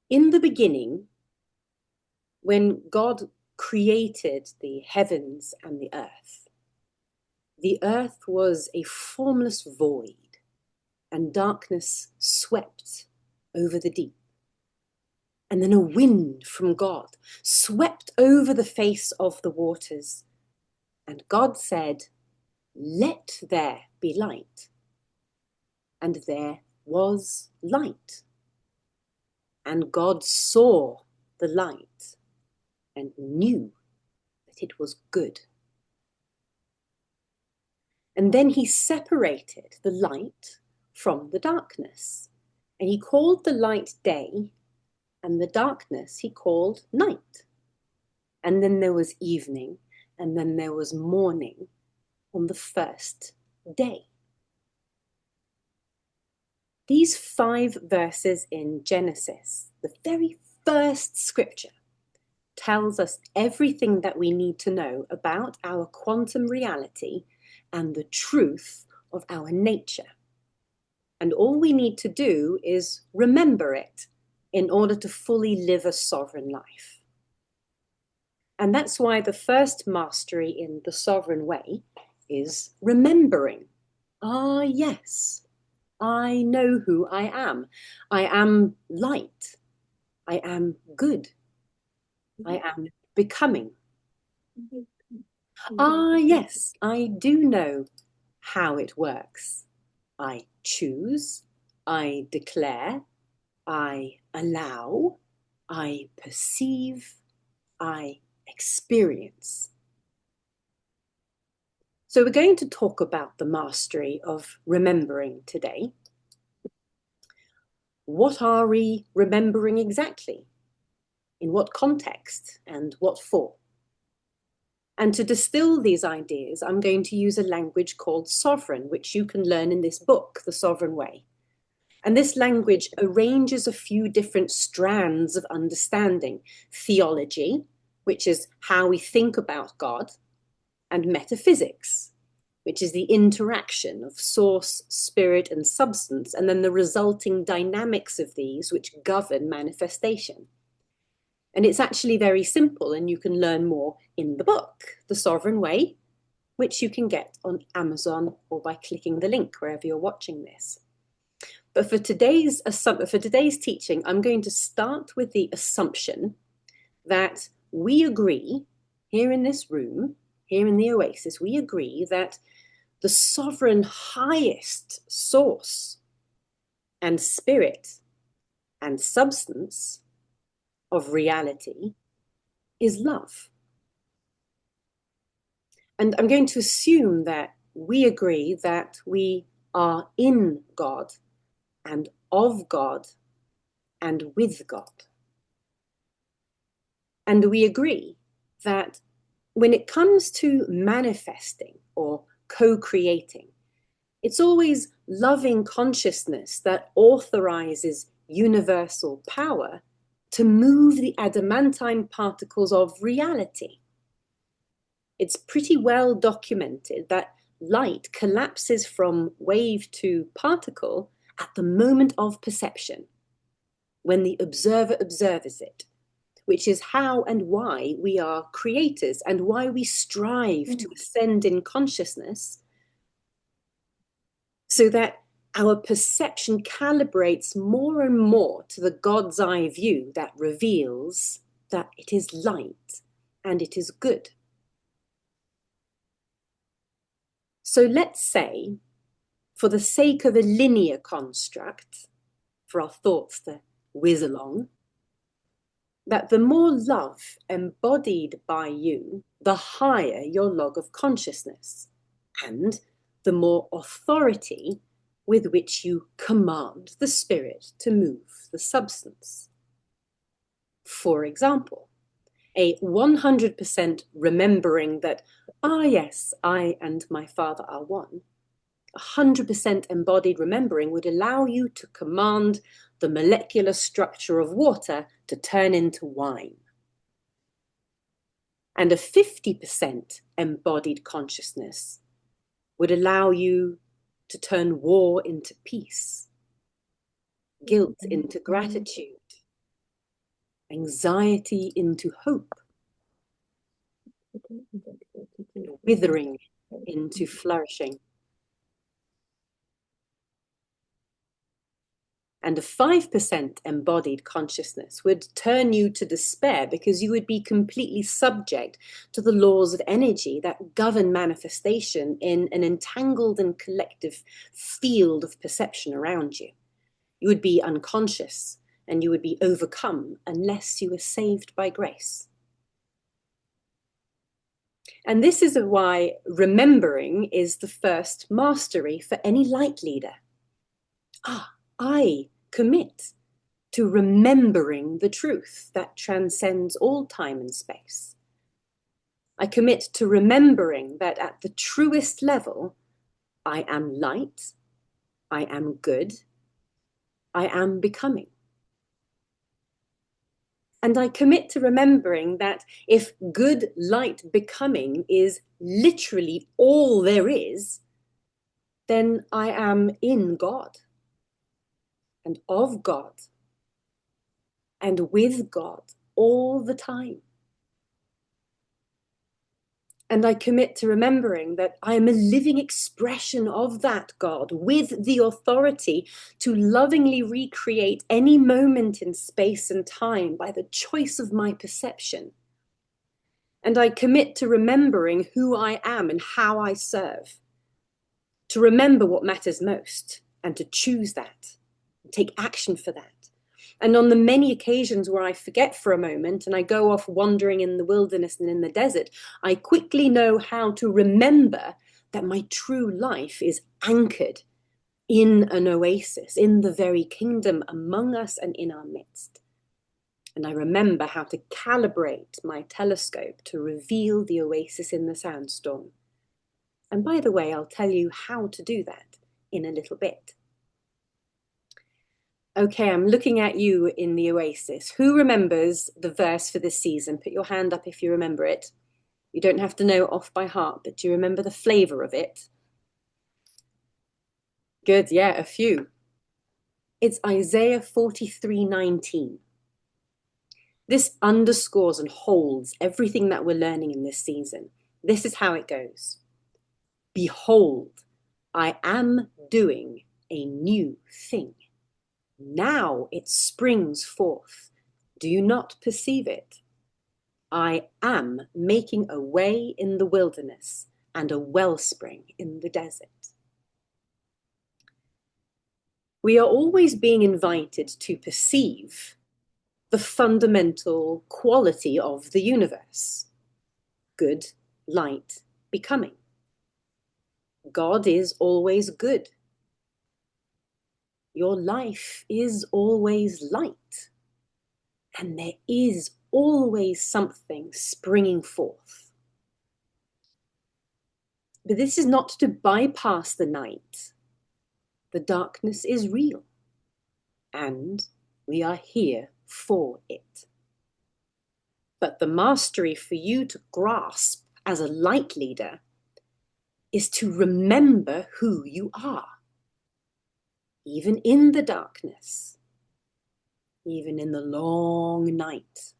In the beginning, when God created the heavens and the earth was a formless void, and darkness swept over the deep. And then a wind from God swept over the face of the waters. And God said, "Let there be light." And there was light. And God saw the light and knew that it was good. And then he separated the light from the darkness. And he called the light day, and the darkness he called night. And then there was evening, and then there was morning on the first day. These 5 verses in Genesis, the very first scripture, tells us everything that we need to know about our quantum reality and the truth of our nature. And all we need to do is remember it in order to fully live a sovereign life. And that's why the first mastery in the Sovereign Way is remembering. Ah, yes, I know who I am. I am light. I am good. I am becoming. Ah, yes, I do know how it works. I choose, I declare, I allow, I perceive, I experience. So we're going to talk about the mastery of remembering today. What are we remembering exactly? In what context and what for? And to distill these ideas, I'm going to use a language called sovereign, which you can learn in this book, The Sovereign Way. And this language arranges a few different strands of understanding: theology, which is how we think about God, and metaphysics, which is the interaction of source, spirit, and substance, and then the resulting dynamics of these which govern manifestation. And it's actually very simple, and you can learn more in the book, The Sovereign Way, which you can get on Amazon or by clicking the link wherever you're watching this. But for today's teaching, I'm going to start with the assumption that we agree here in this room, here in the Oasis, we agree that the sovereign highest source and spirit and substance of reality is love. And I'm going to assume that we agree that we are in God and of God and with God. And we agree that when it comes to manifesting or co-creating, it's always loving consciousness that authorizes universal power to move the adamantine particles of reality. It's pretty well documented that light collapses from wave to particle at the moment of perception, when the observer observes it, which is how and why we are creators and why we strive to ascend in consciousness, so that our perception calibrates more and more to the God's eye view that reveals that it is light and it is good. So let's say, for the sake of a linear construct, for our thoughts to whiz along, that the more love embodied by you, the higher your log of consciousness, and the more authority with which you command the spirit to move the substance. For example, a 100% remembering that, ah, yes, I and my Father are one, 100% embodied remembering would allow you to command the molecular structure of water to turn into wine. And a 50% embodied consciousness would allow you to turn war into peace, guilt into gratitude, anxiety into hope, withering into flourishing. And a 5% embodied consciousness would turn you to despair because you would be completely subject to the laws of energy that govern manifestation in an entangled and collective field of perception around you. You would be unconscious and you would be overcome unless you were saved by grace. And this is why remembering is the first mastery for any light leader. I commit to remembering the truth that transcends all time and space. I commit to remembering that at the truest level, I am light, I am good, I am becoming. And I commit to remembering that if good, light, becoming is literally all there is, then I am in God and of God and with God all the time. And I commit to remembering that I am a living expression of that God with the authority to lovingly recreate any moment in space and time by the choice of my perception. And I commit to remembering who I am and how I serve, to remember what matters most and to choose that, and take action for that. And on the many occasions where I forget for a moment and I go off wandering in the wilderness and in the desert, I quickly know how to remember that my true life is anchored in an oasis, in the very kingdom among us and in our midst. And I remember how to calibrate my telescope to reveal the oasis in the sandstorm. And by the way, I'll tell you how to do that in a little bit. Okay, I'm looking at you in the Oasis. Who remembers the verse for this season? Put your hand up if you remember it. You don't have to know it off by heart, but do you remember the flavor of it? Good, yeah, a few. It's Isaiah 43:19. This underscores and holds everything that we're learning in this season. This is how it goes. Behold, I am doing a new thing. Now it springs forth. Do you not perceive it? I am making a way in the wilderness and a wellspring in the desert. We are always being invited to perceive the fundamental quality of the universe. Good, light, becoming. God is always good. Your life is always light. And there is always something springing forth. But this is not to bypass the night. The darkness is real, and we are here for it. But the mastery for you to grasp as a light leader is to remember who you are, even in the darkness, even in the long night.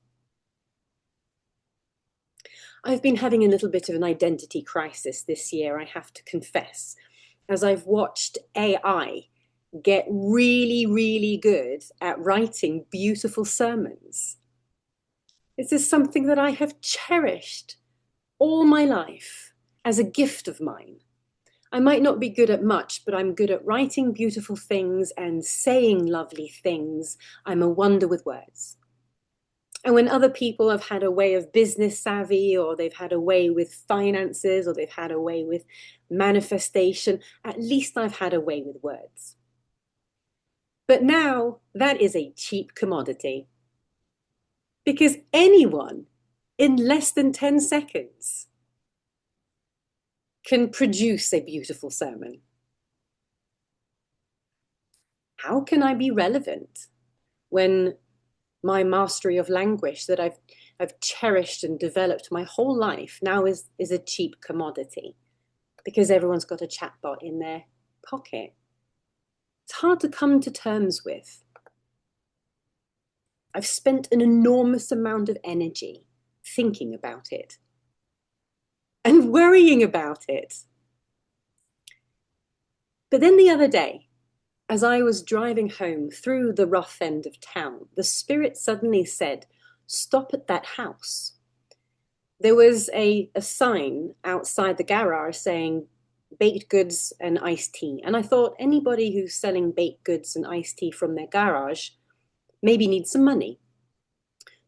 I've been having a little bit of an identity crisis this year, I have to confess, as I've watched AI get really, really good at writing beautiful sermons. This is something that I have cherished all my life as a gift of mine. I might not be good at much, but I'm good at writing beautiful things and saying lovely things. I'm a wonder with words. And when other people have had a way of business savvy, or they've had a way with finances, or they've had a way with manifestation, at least I've had a way with words. But now that is a cheap commodity, because anyone in less than 10 seconds can produce a beautiful sermon. How can I be relevant when my mastery of language that I've cherished and developed my whole life now is a cheap commodity because everyone's got a chatbot in their pocket? It's hard to come to terms with. I've spent an enormous amount of energy thinking about it and worrying about it. But then the other day, as I was driving home through the rough end of town, the Spirit suddenly said, "Stop at that house." There was a sign outside the garage saying baked goods and iced tea. And I thought anybody who's selling baked goods and iced tea from their garage maybe needs some money.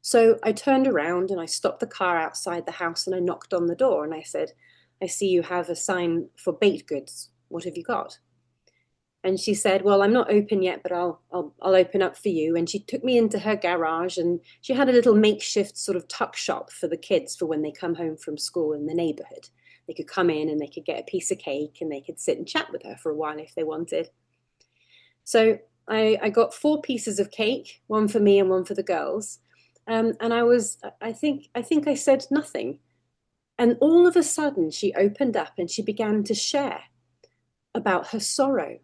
So I turned around and I stopped the car outside the house and I knocked on the door and I said, "I see you have a sign for baked goods. What have you got?" And she said, "Well, I'm not open yet, but I'll open up for you." And she took me into her garage and she had a little makeshift sort of tuck shop for the kids for when they come home from school in the neighborhood. They could come in and they could get a piece of cake and they could sit and chat with her for a while if they wanted. So I got 4 pieces of cake, one for me and one for the girls. And I think I said nothing. And all of a sudden she opened up and she began to share about her sorrow,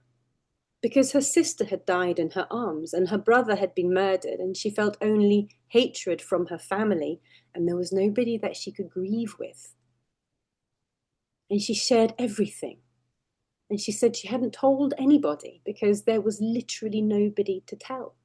because her sister had died in her arms and her brother had been murdered, and she felt only hatred from her family, and there was nobody that she could grieve with. And she shared everything. And she said she hadn't told anybody because there was literally nobody to tell.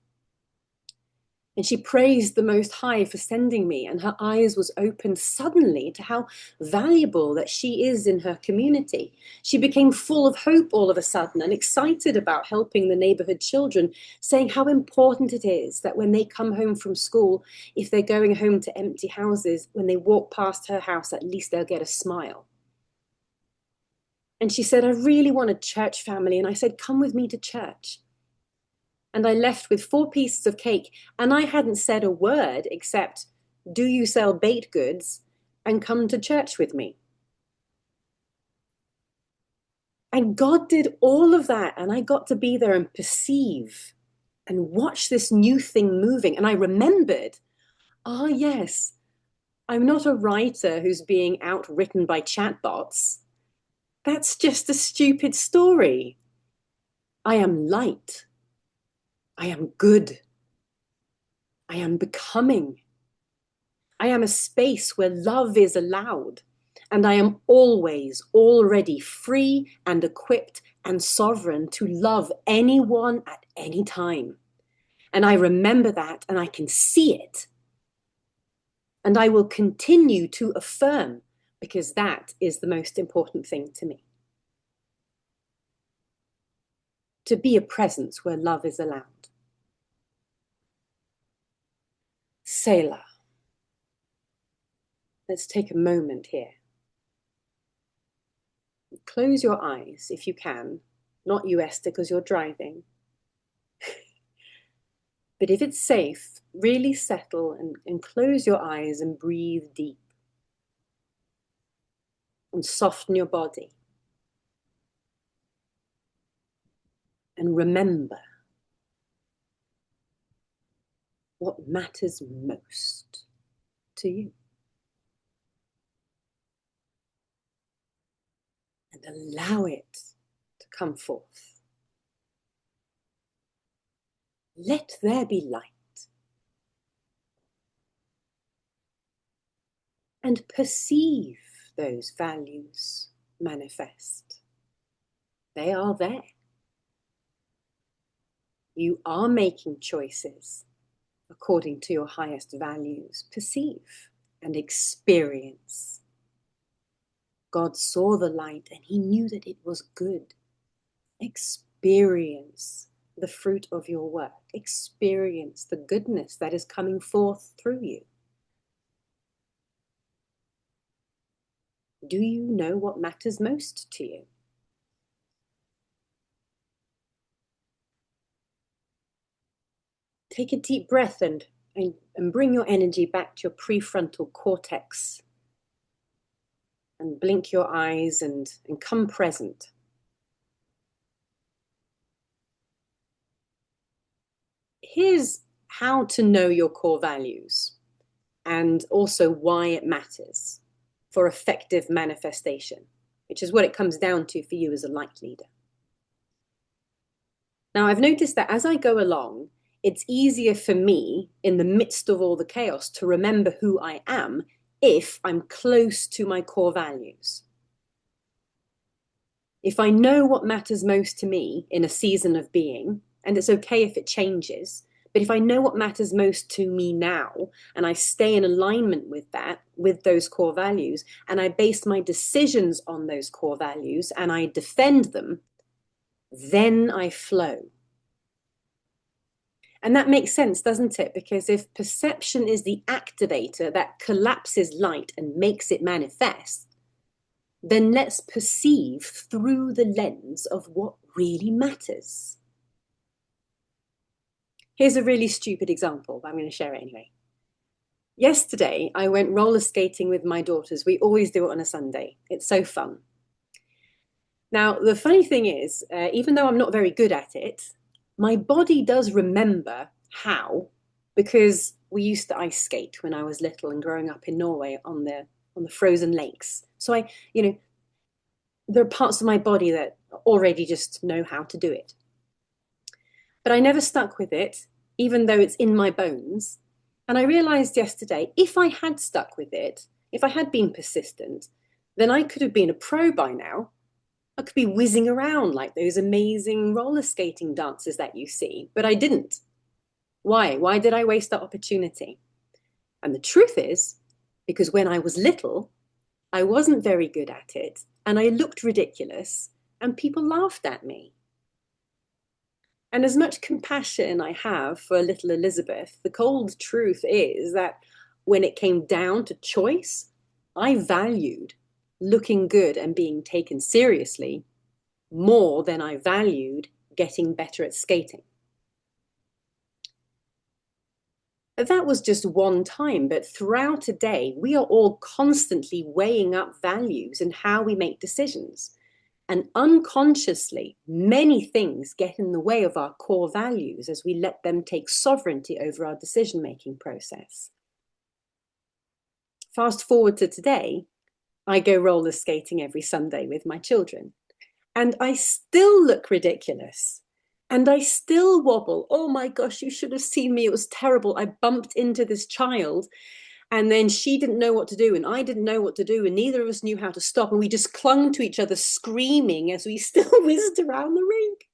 And she praised the Most High for sending me, and her eyes was opened suddenly to how valuable that she is in her community. She became full of hope all of a sudden and excited about helping the neighborhood children, saying how important it is that when they come home from school, if they're going home to empty houses, when they walk past her house, at least they'll get a smile. And she said, "I really want a church family." And I said, "Come with me to church." And I left with 4 pieces of cake, and I hadn't said a word except, "Do you sell baked goods? And come to church with me." And God did all of that, and I got to be there and perceive and watch this new thing moving. And I remembered, yes, I'm not a writer who's being outwritten by chatbots. That's just a stupid story. I am light. I am good. I am becoming. I am a space where love is allowed, and I am always already free and equipped and sovereign to love anyone at any time. And I remember that and I can see it. And I will continue to affirm, because that is the most important thing to me. To be a presence where love is allowed. Selah. Let's take a moment here. Close your eyes if you can. Not you, Esther, because you're driving. But if it's safe, really settle and close your eyes and breathe deep. And soften your body. And remember what matters most to you. And allow it to come forth. Let there be light. And perceive those values manifest. They are there. You are making choices according to your highest values. Perceive and experience. God saw the light and he knew that it was good. Experience the fruit of your work. Experience the goodness that is coming forth through you. Do you know what matters most to you? Take a deep breath and bring your energy back to your prefrontal cortex. And blink your eyes and come present. Here's how to know your core values and also why it matters for effective manifestation, which is what it comes down to for you as a light leader. Now, I've noticed that as I go along, it's easier for me in the midst of all the chaos to remember who I am if I'm close to my core values. If I know what matters most to me in a season of being, and it's okay if it changes, but if I know what matters most to me now, and I stay in alignment with that, with those core values, and I base my decisions on those core values, and I defend them, then I flow. And that makes sense, doesn't it? Because if perception is the activator that collapses light and makes it manifest, then let's perceive through the lens of what really matters. Here's a really stupid example, but I'm going to share it anyway. Yesterday, I went roller skating with my daughters. We always do it on a Sunday. It's so fun. Now, the funny thing is, even though I'm not very good at it, my body does remember how, because we used to ice skate when I was little and growing up in Norway on the frozen lakes. So there are parts of my body that already just know how to do it. But I never stuck with it, even though it's in my bones. And I realized yesterday, if I had stuck with it, if I had been persistent, then I could have been a pro by now. I could be whizzing around like those amazing roller skating dancers that you see, but I didn't. Why? Why did I waste that opportunity? And the truth is, because when I was little, I wasn't very good at it, and I looked ridiculous, and people laughed at me. And as much compassion I have for little Elizabeth, the cold truth is that when it came down to choice, I valued looking good and being taken seriously more than I valued getting better at skating. That was just one time, but throughout a day, we are all constantly weighing up values and how we make decisions. And unconsciously, many things get in the way of our core values as we let them take sovereignty over our decision-making process. Fast forward to today, I go roller skating every Sunday with my children, and I still look ridiculous. And I still wobble. Oh my gosh, you should have seen me. It was terrible. I bumped into this child, and then she didn't know what to do, and I didn't know what to do, and neither of us knew how to stop. And we just clung to each other, screaming as we still whizzed around the rink.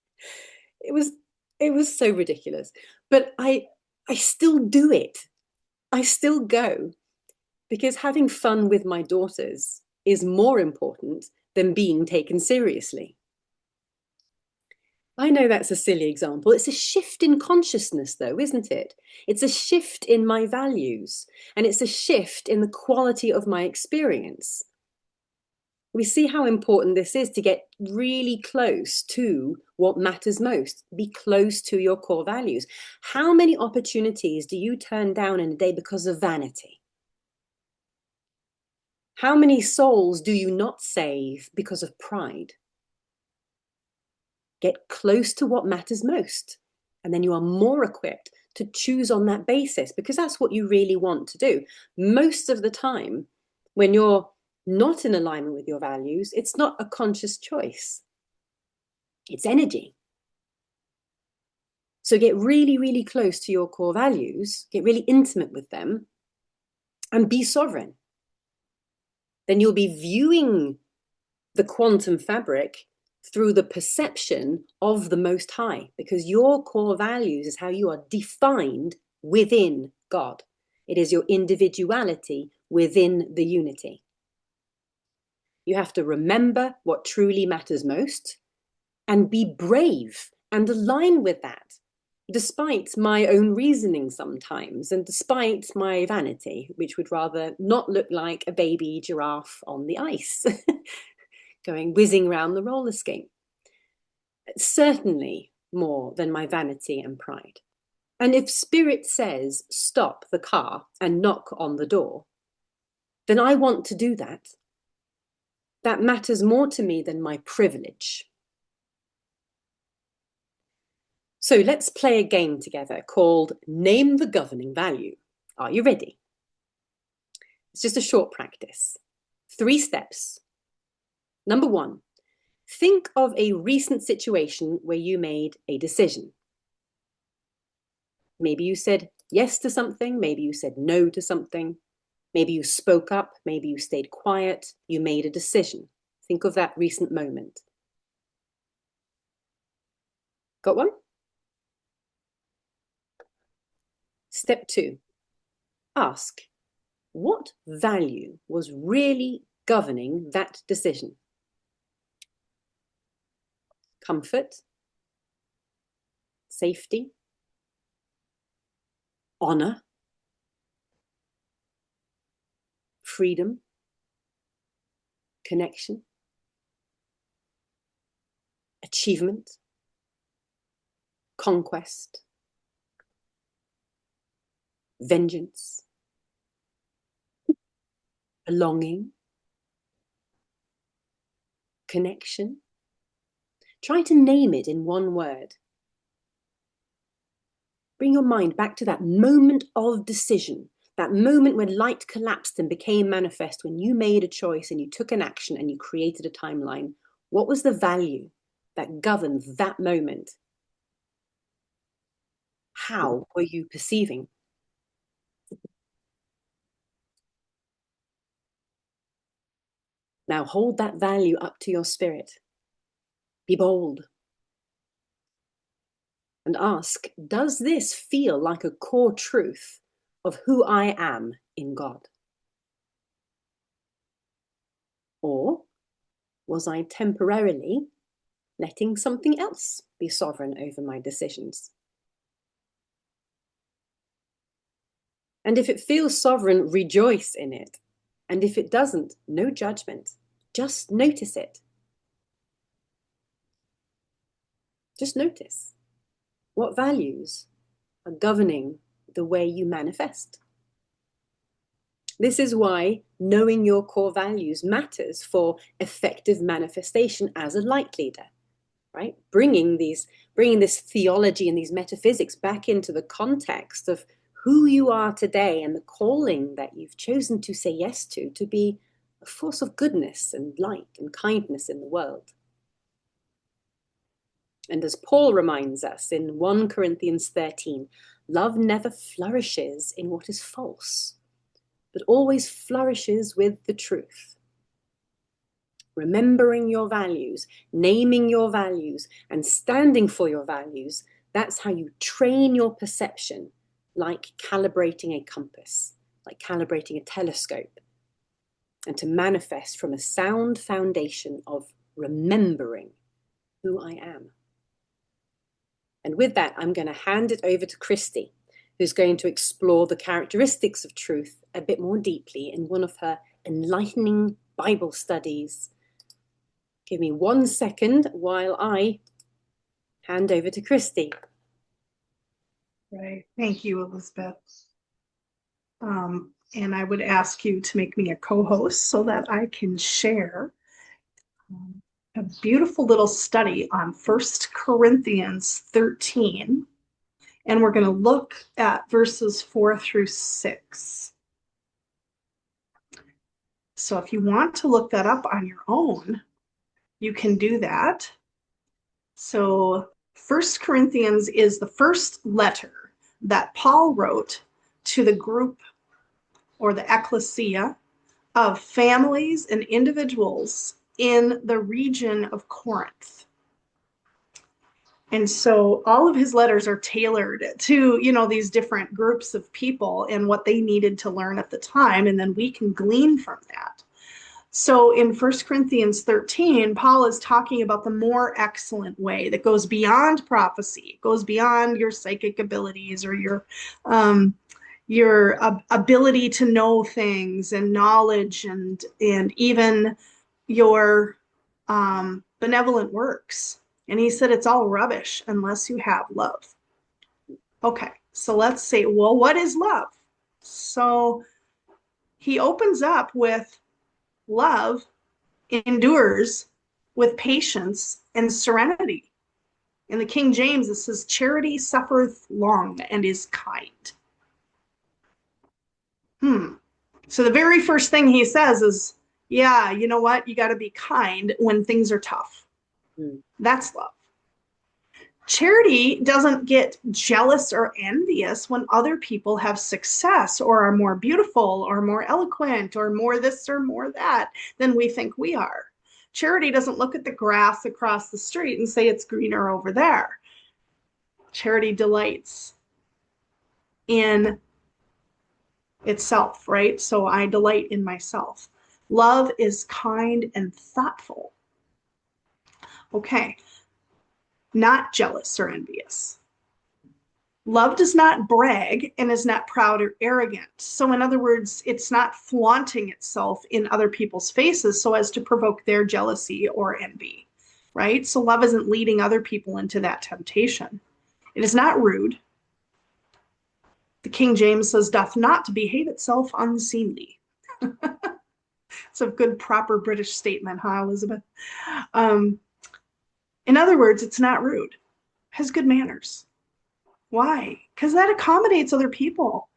It was so ridiculous. But I still do it. I still go, because having fun with my daughters is more important than being taken seriously. I know that's a silly example. It's a shift in consciousness, though, isn't it? It's a shift in my values, and it's a shift in the quality of my experience. We see how important this is to get really close to what matters most. Be close to your core values. How many opportunities do you turn down in a day because of vanity? How many souls do you not save because of pride? Get close to what matters most, and then you are more equipped to choose on that basis, because that's what you really want to do. Most of the time, when you're not in alignment with your values, it's not a conscious choice. It's energy. So get really, really close to your core values, get really intimate with them, and be sovereign. Then you'll be viewing the quantum fabric through the perception of the Most High, because your core values is how you are defined within God. It is your individuality within the unity. You have to remember what truly matters most and be brave and align with that, despite my own reasoning sometimes, and despite my vanity, which would rather not look like a baby giraffe on the ice. Going whizzing around the roller skate. Certainly more than my vanity and pride. And if spirit says, stop the car and knock on the door, then I want to do that. That matters more to me than my privilege. So let's play a game together called Name the Governing Value. Are you ready? It's just a short practice. 3 steps. Number 1, think of a recent situation where you made a decision. Maybe you said yes to something. Maybe you said no to something. Maybe you spoke up. Maybe you stayed quiet. You made a decision. Think of that recent moment. Got one? Step 2. Ask, what value was really governing that decision? Comfort, safety, honor, freedom, connection, achievement, conquest, vengeance, belonging, connection. Try to name it in one word. Bring your mind back to that moment of decision, that moment when light collapsed and became manifest, when you made a choice and you took an action and you created a timeline. What was the value that governed that moment? How were you perceiving? Now hold that value up to your spirit. Be bold. And ask, does this feel like a core truth of who I am in God? Or was I temporarily letting something else be sovereign over my decisions? And if it feels sovereign, rejoice in it. And if it doesn't, no judgment. Just notice it. Just notice what values are governing the way you manifest. This is why knowing your core values matters for effective manifestation as a light leader, right? Bringing this theology and these metaphysics back into the context of who you are today and the calling that you've chosen to say yes to be a force of goodness and light and kindness in the world. And as Paul reminds us in 1 Corinthians 13, love never flourishes in what is false, but always flourishes with the truth. Remembering your values, naming your values, and standing for your values, that's how you train your perception, like calibrating a compass, like calibrating a telescope, and to manifest from a sound foundation of remembering who I am. And with that, I'm going to hand it over to Christy, who's going to explore the characteristics of truth a bit more deeply in one of her enlightening Bible studies. Give me 1 second while I hand over to Christy. Right. Thank you, Elizabeth. And I would ask you to make me a co-host so that I can share a beautiful little study on 1 Corinthians 13. And we're going to look at verses 4 through 6. So if you want to look that up on your own, you can do that. So 1 Corinthians is the first letter that Paul wrote to the group or the ecclesia of families and individuals in the region of Corinth. And so all of his letters are tailored to, these different groups of people and what they needed to learn at the time. And then we can glean from that. So in 1 Corinthians 13, Paul is talking about the more excellent way that goes beyond prophecy, it goes beyond your psychic abilities or your ability to know things and knowledge and even your benevolent works. And he said it's all rubbish unless you have love. Okay, so let's say, well, what is love? So he opens up with love endures with patience and serenity. In the King James, it says, charity suffereth long and is kind. So the very first thing he says is, yeah, you know what? You got to be kind when things are tough. That's love. Charity doesn't get jealous or envious when other people have success or are more beautiful or more eloquent or more this or more that than we think we are. Charity doesn't look at the grass across the street and say it's greener over there. Charity delights in itself, right? So I delight in myself. Love is kind and thoughtful. Okay, not jealous or envious. Love does not brag and is not proud or arrogant. So, in other words, it's not flaunting itself in other people's faces so as to provoke their jealousy or envy, right? So, love isn't leading other people into that temptation. It is not rude. The King James says, doth not behave itself unseemly. It's a good, proper British statement, huh, Elizabeth? In other words, it's not rude. It has good manners. Why? Because that accommodates other people.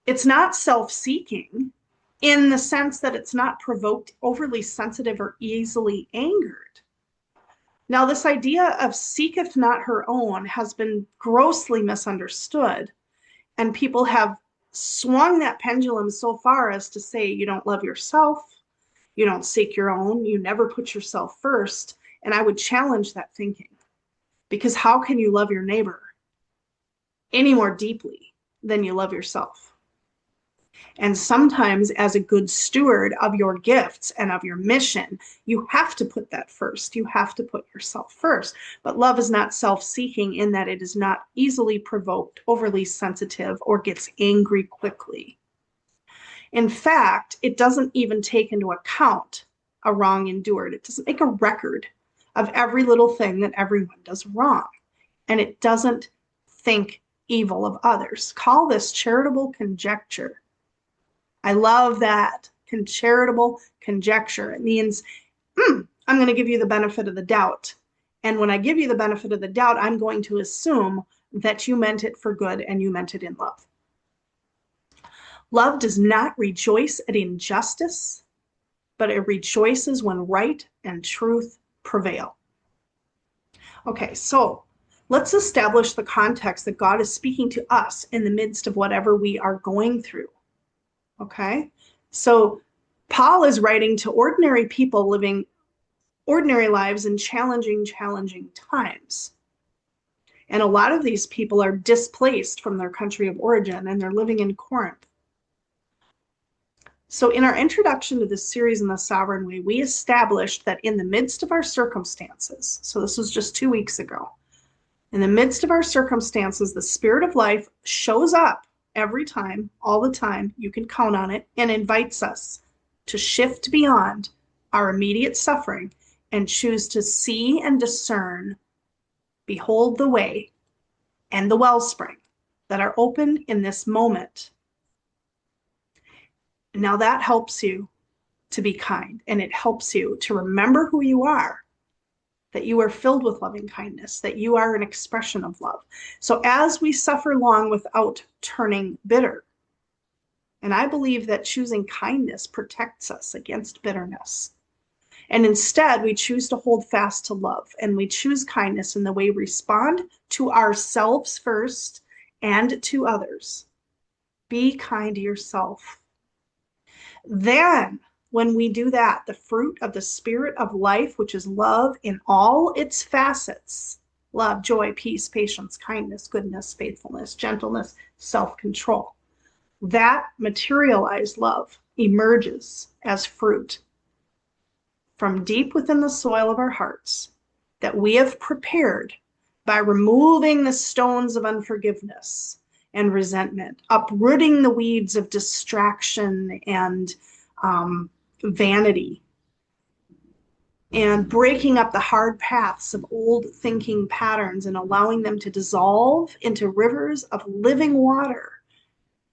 It's not self-seeking in the sense that it's not provoked, overly sensitive, or easily angered. Now, this idea of seeketh not her own has been grossly misunderstood, and people have swung that pendulum so far as to say you don't love yourself, you don't seek your own, you never put yourself first. And I would challenge that thinking, because how can you love your neighbor any more deeply than you love yourself? And sometimes, as a good steward of your gifts and of your mission, you have to put that first. You have to put yourself first. But love is not self-seeking in that it is not easily provoked, overly sensitive, or gets angry quickly. In fact, it doesn't even take into account a wrong endured. It doesn't make a record of every little thing that everyone does wrong. And it doesn't think evil of others. Call this charitable conjecture. I love that. Charitable conjecture. It means, I'm going to give you the benefit of the doubt. And when I give you the benefit of the doubt, I'm going to assume that you meant it for good and you meant it in love. Love does not rejoice at injustice, but it rejoices when right and truth prevail. Okay, so let's establish the context that God is speaking to us in the midst of whatever we are going through. Okay, so Paul is writing to ordinary people living ordinary lives in challenging times. And a lot of these people are displaced from their country of origin and they're living in Corinth. So in our introduction to this series in the Sovereign Way, we established that in the midst of our circumstances, so this was just 2 weeks ago, in the midst of our circumstances, the Spirit of life shows up every time, all the time, you can count on it, and invites us to shift beyond our immediate suffering and choose to see and discern, behold the way and the wellspring that are open in this moment. Now that helps you to be kind, and it helps you to remember who you are, that you are filled with loving kindness, that you are an expression of love. So as we suffer long without turning bitter, and I believe that choosing kindness protects us against bitterness. And instead, we choose to hold fast to love, and we choose kindness in the way we respond to ourselves first and to others. Be kind to yourself. Then, when we do that, the fruit of the Spirit of life, which is love in all its facets, love, joy, peace, patience, kindness, goodness, faithfulness, gentleness, self-control, that materialized love emerges as fruit from deep within the soil of our hearts that we have prepared by removing the stones of unforgiveness and resentment, uprooting the weeds of distraction and vanity, and breaking up the hard paths of old thinking patterns and allowing them to dissolve into rivers of living water,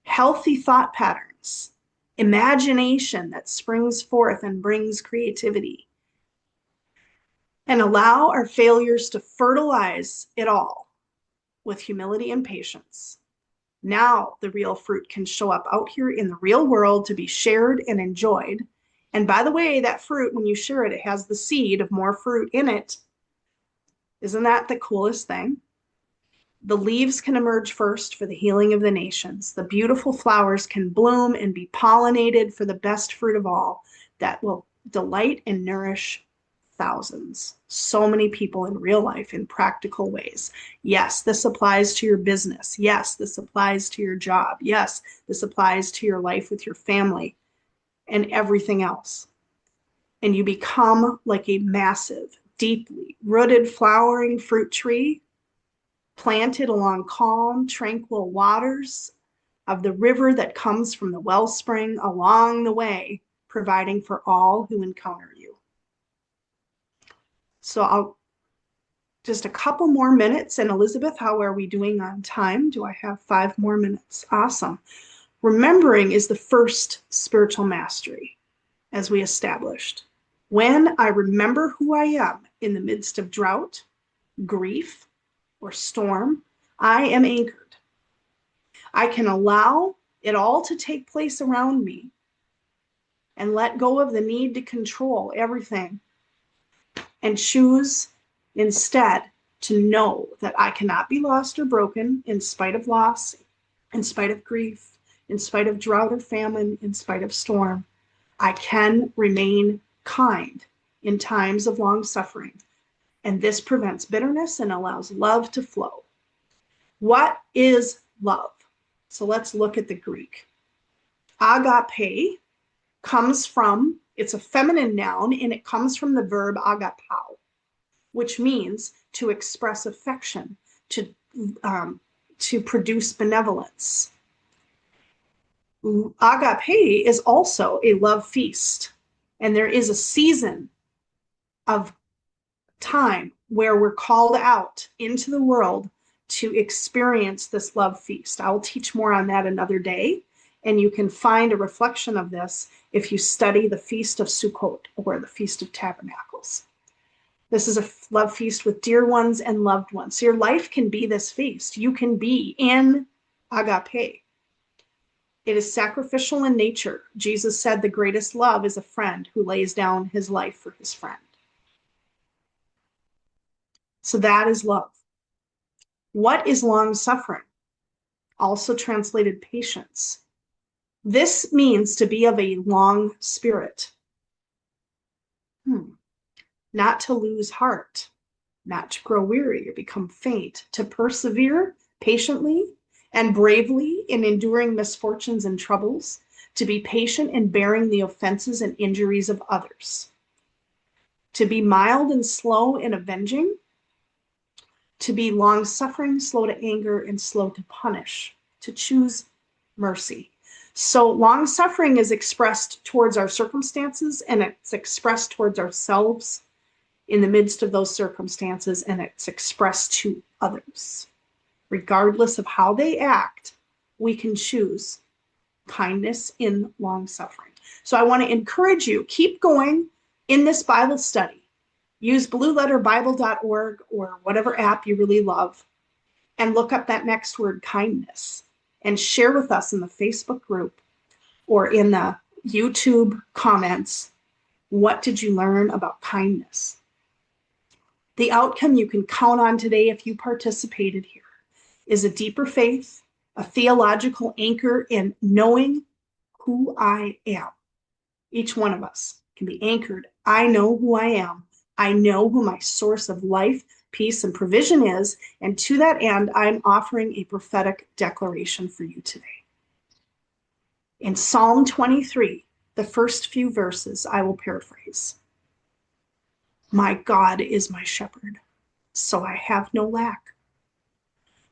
healthy thought patterns, imagination that springs forth and brings creativity, and allow our failures to fertilize it all with humility and patience. Now the real fruit can show up out here in the real world to be shared and enjoyed. And by the way, that fruit, when you share it, it has the seed of more fruit in it. Isn't that the coolest thing? The leaves can emerge first for the healing of the nations. The beautiful flowers can bloom and be pollinated for the best fruit of all that will delight and nourish thousands. So many people in real life in practical ways. Yes, this applies to your business. Yes, this applies to your job. Yes, this applies to your life with your family and everything else. And you become like a massive, deeply rooted, flowering fruit tree planted along calm, tranquil waters of the river that comes from the wellspring along the way, providing for all who encounter you. So I'll just a couple more minutes. And Elizabeth, how are we doing on time? Do I have 5 more minutes? Awesome. Remembering is the first spiritual mastery, as we established. When I remember who I am in the midst of drought, grief, or storm, I am anchored. I can allow it all to take place around me and let go of the need to control everything and choose instead to know that I cannot be lost or broken in spite of loss, in spite of grief, in spite of drought or famine, in spite of storm. I can remain kind in times of long suffering. And this prevents bitterness and allows love to flow. What is love? So let's look at the Greek. Agape comes from, it's a feminine noun, and it comes from the verb agapao, which means to express affection, to produce benevolence. Agape is also a love feast, and there is a season of time where we're called out into the world to experience this love feast. I'll teach more on that another day, and you can find a reflection of this if you study the Feast of Sukkot or the Feast of Tabernacles. This is a love feast with dear ones and loved ones. So your life can be this feast. You can be in agape. It is sacrificial in nature. Jesus said the greatest love is a friend who lays down his life for his friend. So that is love. What is long suffering? Also translated patience. This means to be of a long spirit. Not to lose heart, not to grow weary or become faint, to persevere patiently and bravely in enduring misfortunes and troubles, to be patient in bearing the offenses and injuries of others, to be mild and slow in avenging, to be long-suffering, slow to anger, and slow to punish, to choose mercy. So long-suffering is expressed towards our circumstances, and it's expressed towards ourselves in the midst of those circumstances, and it's expressed to others. Regardless of how they act, we can choose kindness in long-suffering. So I want to encourage you, keep going in this Bible study. Use blueletterbible.org or whatever app you really love and look up that next word, kindness, and share with us in the Facebook group or in the YouTube comments, what did you learn about kindness? The outcome you can count on today if you participated here is a deeper faith, a theological anchor in knowing who I am. Each one of us can be anchored. I know who I am. I know who my source of life, peace, and provision is. And to that end, I'm offering a prophetic declaration for you today. In Psalm 23, the first few verses, I will paraphrase. My God is my shepherd, so I have no lack.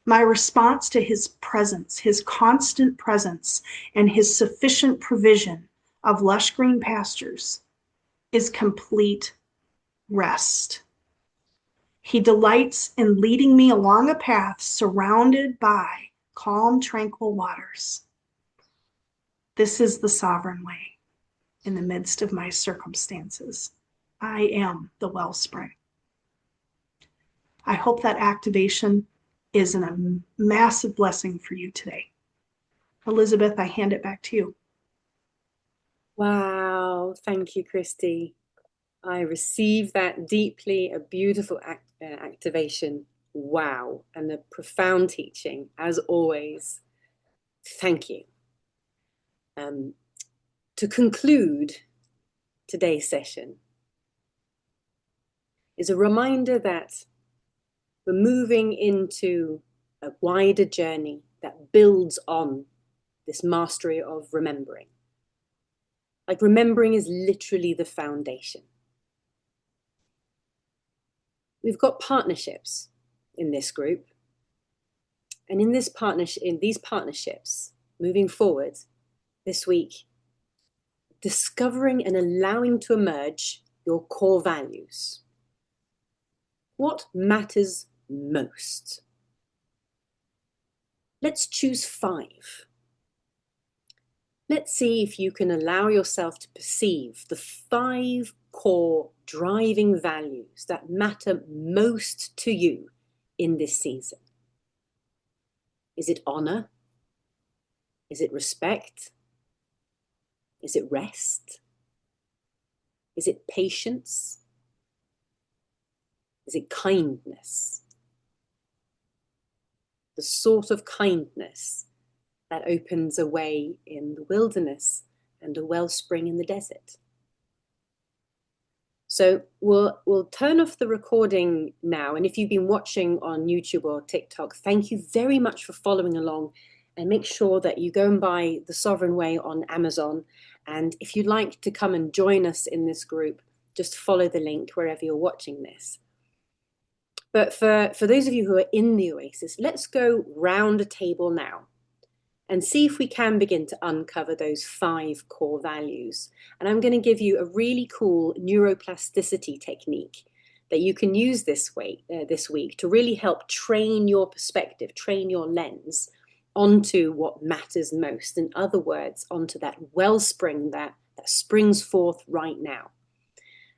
My response to his presence, his constant presence, and his sufficient provision of lush green pastures is complete rest. He delights in leading me along a path surrounded by calm, tranquil waters. This is the sovereign way in the midst of my circumstances. I am the wellspring. I hope that activation is a massive blessing for you today. Elizabeth, I hand it back to you. Wow. Thank you, Christy. I receive that deeply, a beautiful activation. Wow. And a profound teaching, as always. Thank you. To conclude today's session is a reminder that we're moving into a wider journey that builds on this mastery of remembering. Like remembering is literally the foundation. We've got partnerships in this group. And in these partnerships, moving forward this week, discovering and allowing to emerge your core values. What matters most? Let's choose 5. Let's see if you can allow yourself to perceive the 5 core driving values that matter most to you in this season. Is it honor? Is it respect? Is it rest? Is it patience? Is it kindness? The sort of kindness that opens a way in the wilderness and a wellspring in the desert. So we'll turn off the recording now. And if you've been watching on YouTube or TikTok, thank you very much for following along, and make sure that you go and buy The Sovereign Way on Amazon. And if you'd like to come and join us in this group, just follow the link wherever you're watching this. But for those of you who are in the Oasis, let's go round a table now and see if we can begin to uncover those 5 core values. And I'm going to give you a really cool neuroplasticity technique that you can use this week to really help train your perspective, train your lens onto what matters most. In other words, onto that wellspring that springs forth right now.